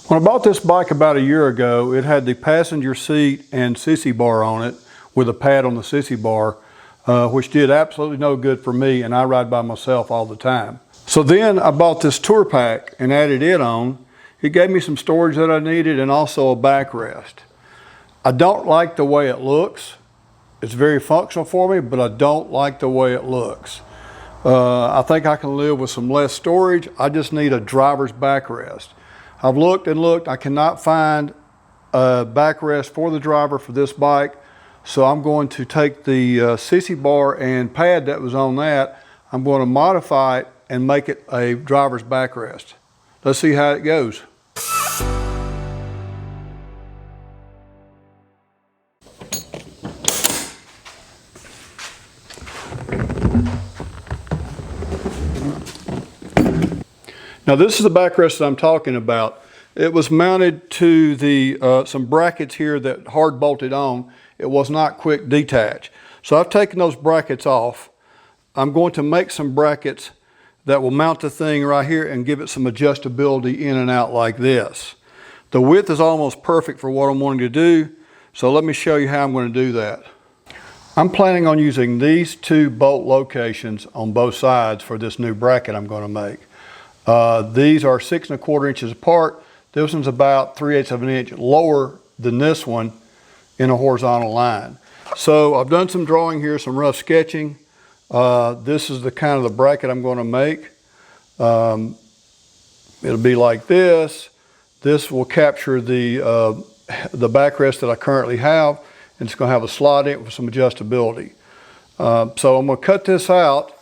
When I bought this bike about a year ago, it had the passenger seat and sissy bar on it with a pad on the sissy bar, which did absolutely no good for me, and I ride by myself all the time. So then I bought this tour pack and added it on. It gave me some storage that I needed and also a backrest. I don't like the way it looks. It's very functional for me, but I don't like the way it looks. I think I can live with some less storage. I just need a driver's backrest. I've looked and looked. I cannot find a backrest for the driver for this bike. So I'm going to take the sissy bar and pad that was on that. I'm going to modify it and make it a driver's backrest. Let's see how it goes. Now this is the backrest that I'm talking about. It was mounted to the some brackets here that hard bolted on. It was not quick detach. So I've taken those brackets off. I'm going to make some brackets that will mount the thing right here and give it some adjustability in and out like this. The width is almost perfect for what I'm wanting to do. So let me show you how I'm going to do that. I'm planning on using these two bolt locations on both sides for this new bracket I'm going to make. These are 6 1/4 inches apart. This one's about 3/8 of an inch lower than this one in a horizontal line. So I've done some drawing here, some rough sketching. This is the kind of the bracket I'm going to make. It'll be like this. This will capture the backrest that I currently have, and it's going to have a slot in it with some adjustability. So I'm going to cut this out,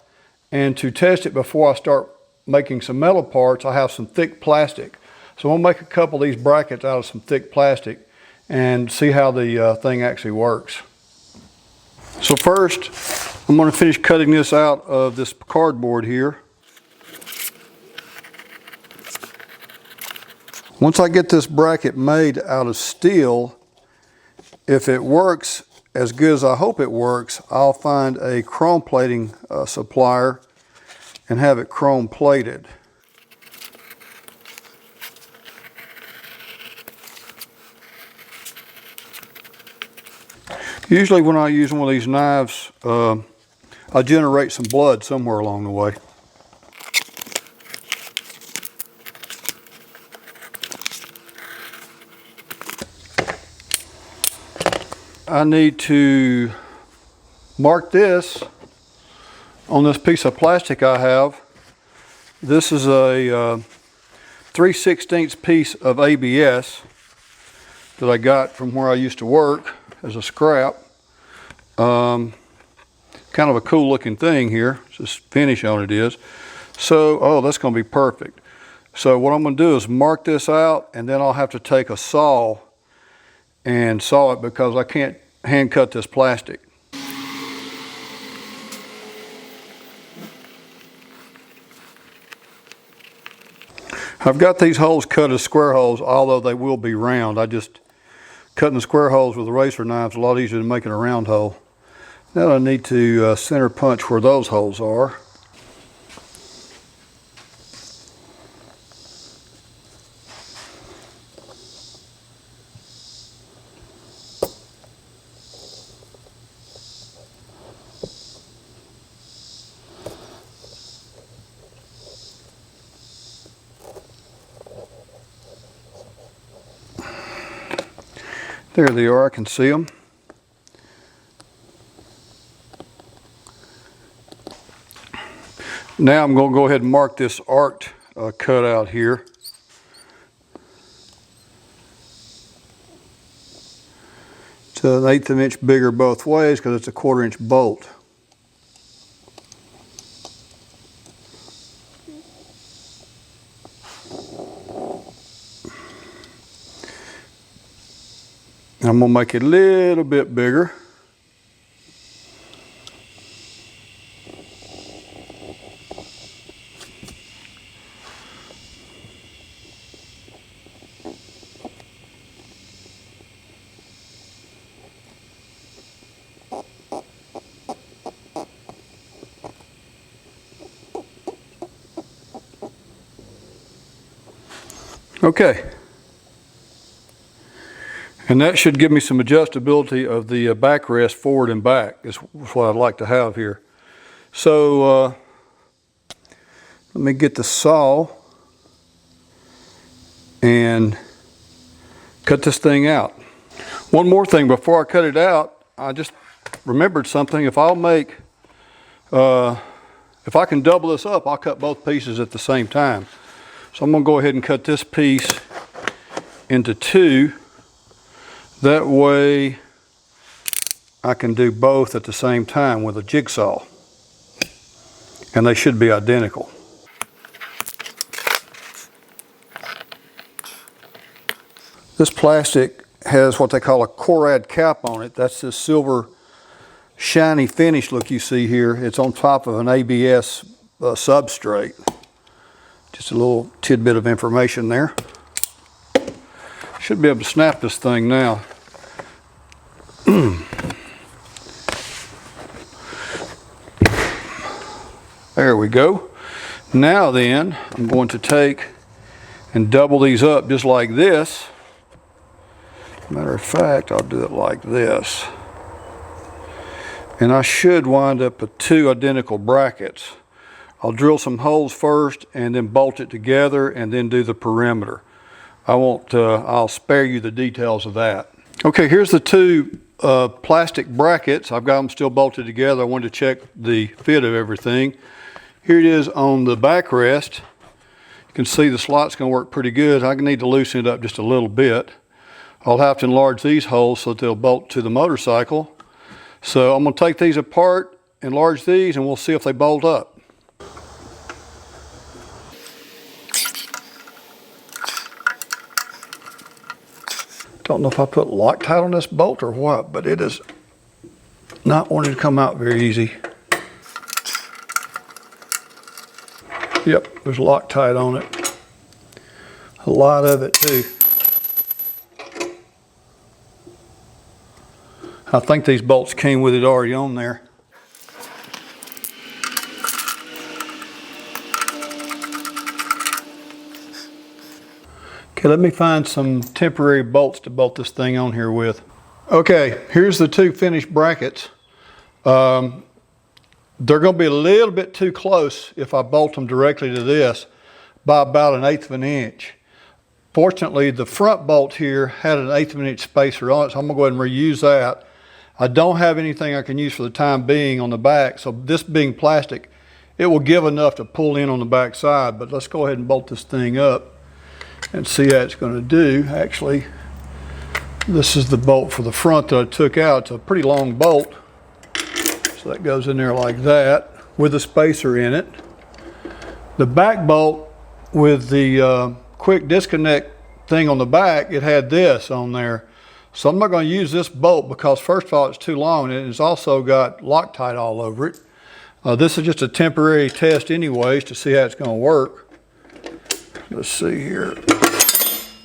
and to test it before I start making some metal parts, I have some thick plastic. So I'm going to make a couple of these brackets out of some thick plastic and see how the thing actually works. So first, I'm going to finish cutting this out of this cardboard here. Once I get this bracket made out of steel, if it works as good as I hope it works, I'll find a chrome plating supplier and have it chrome plated. Usually when I use one of these knives, I generate some blood somewhere along the way. I need to mark this on this piece of plastic I have. This is a 3/16 piece of ABS that I got from where I used to work as a scrap. Kind of a cool looking thing here. This finish on it is. So, oh, that's going to be perfect. So what I'm going to do is mark this out, and then I'll have to take a saw and saw it because I can't hand cut this plastic. I've got these holes cut as square holes, although they will be round. Cutting the square holes with a razor knife is a lot easier than making a round hole. Now I need to center punch where those holes are. There they are, I can see them. Now I'm going to go ahead and mark this arced cut out here. It's an 1/8 of an inch bigger both ways because it's a 1/4 inch bolt. I'm going to make it a little bit bigger. Okay, And that should give me some adjustability of the backrest forward and back is what I'd like to have here. So let me get the saw and cut this thing out. One more thing before I cut it out, I just remembered something. If I can double this up, I'll cut both pieces at the same time. So I'm gonna go ahead and cut this piece into two. That way I can do both at the same time with a jigsaw. And they should be identical. This plastic has what they call a Corad cap on it. That's this silver shiny finish look you see here. It's on top of an ABS substrate. Just a little tidbit of information there. Should be able to snap this thing now. There we go. Now then, I'm going to take and double these up just like this. Matter of fact, I'll do it like this. And I should wind up with two identical brackets. I'll drill some holes first and then bolt it together and then do the perimeter. I'll spare you the details of that. Okay, here's the two plastic brackets. I've got them still bolted together. I wanted to check the fit of everything. Here it is on the backrest. You can see the slot's gonna work pretty good. I need to loosen it up just a little bit. I'll have to enlarge these holes so that they'll bolt to the motorcycle. So I'm gonna take these apart, enlarge these, and we'll see if they bolt up. Don't know if I put Loctite on this bolt or what, but it is not wanting to come out very easy. Yep, there's Loctite on it. A lot of it too. I think these bolts came with it already on there. Okay, let me find some temporary bolts to bolt this thing on here with. Okay, here's the two finished brackets. They're gonna be a little bit too close if I bolt them directly to this by about 1/8 of an inch. Fortunately, the front bolt here had an 1/8 of an inch spacer on it, so I'm gonna go ahead and reuse that. I don't have anything I can use for the time being on the back, so this being plastic, it will give enough to pull in on the back side, but let's go ahead and bolt this thing up and see how it's going to do. Actually, this is the bolt for the front that I took out. It's a pretty long bolt, so that goes in there like that with a spacer in it. The back bolt with the quick disconnect thing on the back, it had this on there. So I'm not going to use this bolt because first of all it's too long and it's also got Loctite all over it. This is just a temporary test anyways to see how it's going to work. Let's see here.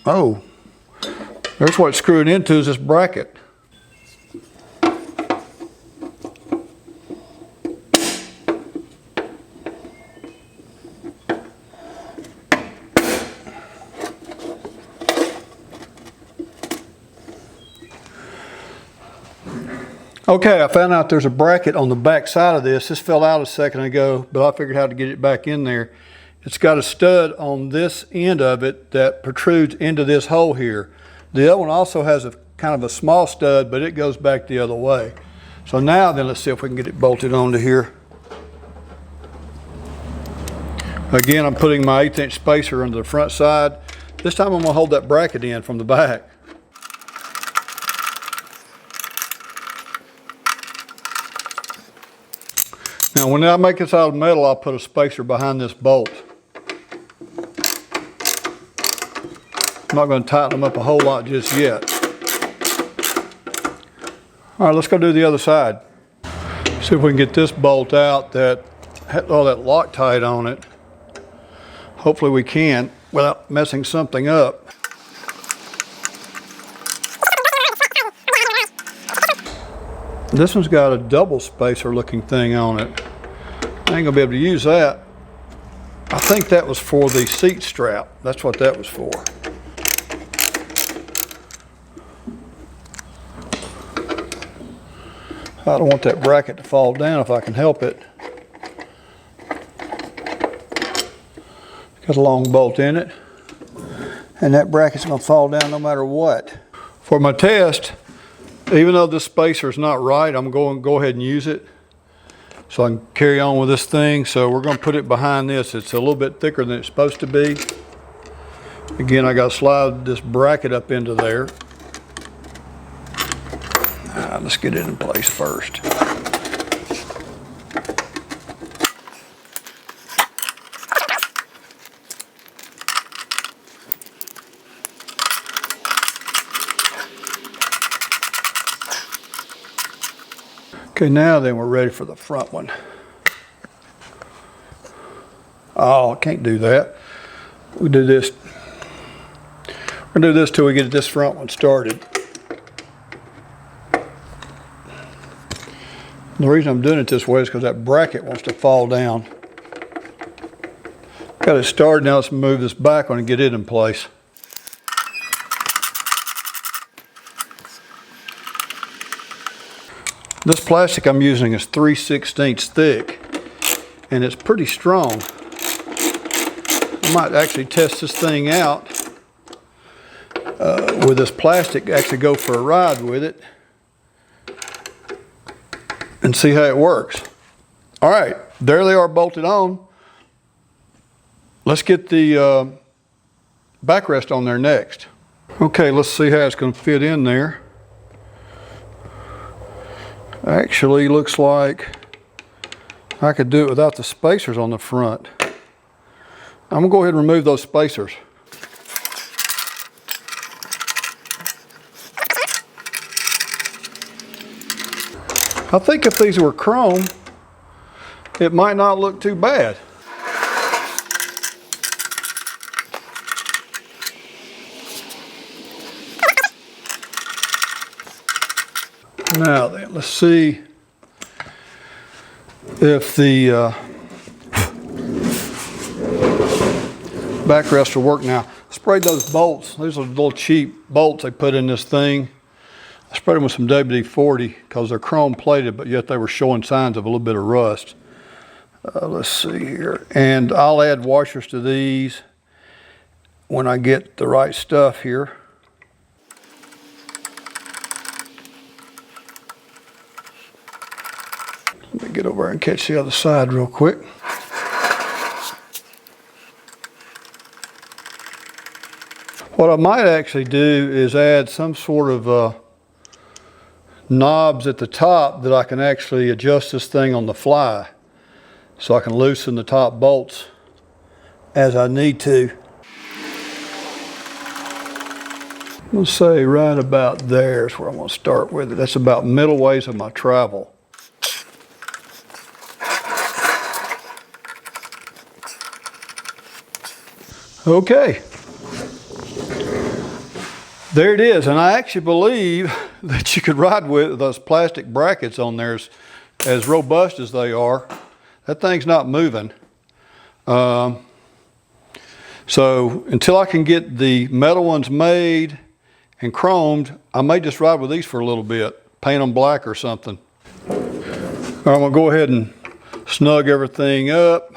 Oh, there's what it's screwed into is this bracket. Okay, I found out there's a bracket on the back side of this. This fell out a second ago, but I figured how to get it back in there. It's got a stud on this end of it that protrudes into this hole here. The other one also has a kind of a small stud, but it goes back the other way. So now then, let's see if we can get it bolted onto here. Again, I'm putting my 1/8 inch spacer under the front side. This time I'm gonna hold that bracket in from the back. Now when I make this out of metal, I'll put a spacer behind this bolt. I'm not going to tighten them up a whole lot just yet. All right, let's go do the other side. See if we can get this bolt out that had all that Loctite on it. Hopefully we can without messing something up. This one's got a double spacer looking thing on it. I ain't gonna be able to use that. I think that was for the seat strap. That's what that was for. I don't want that bracket to fall down if I can help it. Got a long bolt in it, and that bracket's going to fall down no matter what. For my test, even though this spacer's not right, I'm going to go ahead and use it so I can carry on with this thing. So we're going to put it behind this. It's a little bit thicker than it's supposed to be. Again, I got to slide this bracket up into there. Let's get it in place first. Okay, now then we're ready for the front one. Oh, I can't do that. We'll do this. We're gonna do this till we get this front one started. The reason I'm doing it this way is because that bracket wants to fall down. Got it started, now let's move this back one and get it in place. This plastic I'm using is 3/16 thick, and it's pretty strong. I might actually test this thing out with this plastic, actually go for a ride with it and see how it works. All right, there they are bolted on. Let's get the backrest on there next. Okay, let's see how it's going to fit in there. Actually, looks like I could do it without the spacers on the front. I'm gonna go ahead and remove those spacers. I think if these were chrome, it might not look too bad. Now then, let's see if the backrest will work now. I sprayed those bolts. These are little cheap bolts they put in this thing. I sprayed them with some WD-40 because they're chrome plated, but yet they were showing signs of a little bit of rust. Let's see here. And I'll add washers to these when I get the right stuff here. Let me get over and catch the other side real quick. What I might actually do is add some sort of knobs at the top that I can actually adjust this thing on the fly, so I can loosen the top bolts as I need to. I'm going to say right about there is where I'm going to start with it. That's about middle ways of my travel. Okay, there it is, and I actually believe that you could ride with those plastic brackets on there as robust as they are. That thing's not moving. So until I can get the metal ones made and chromed, I may just ride with these for a little bit, paint them black or something. All right, I'm gonna go ahead and snug everything up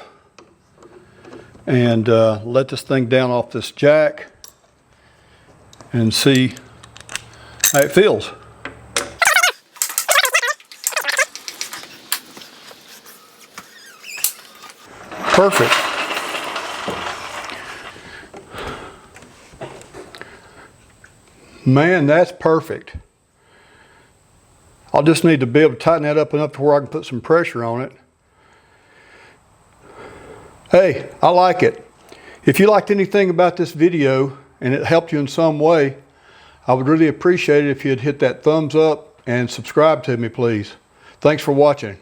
and let this thing down off this jack and see how it feels. Perfect. Man, that's perfect. I'll just need to be able to tighten that up enough to where I can put some pressure on it. Hey, I like it. If you liked anything about this video and it helped you in some way, I would really appreciate it if you'd hit that thumbs up and subscribe to me, please. Thanks for watching.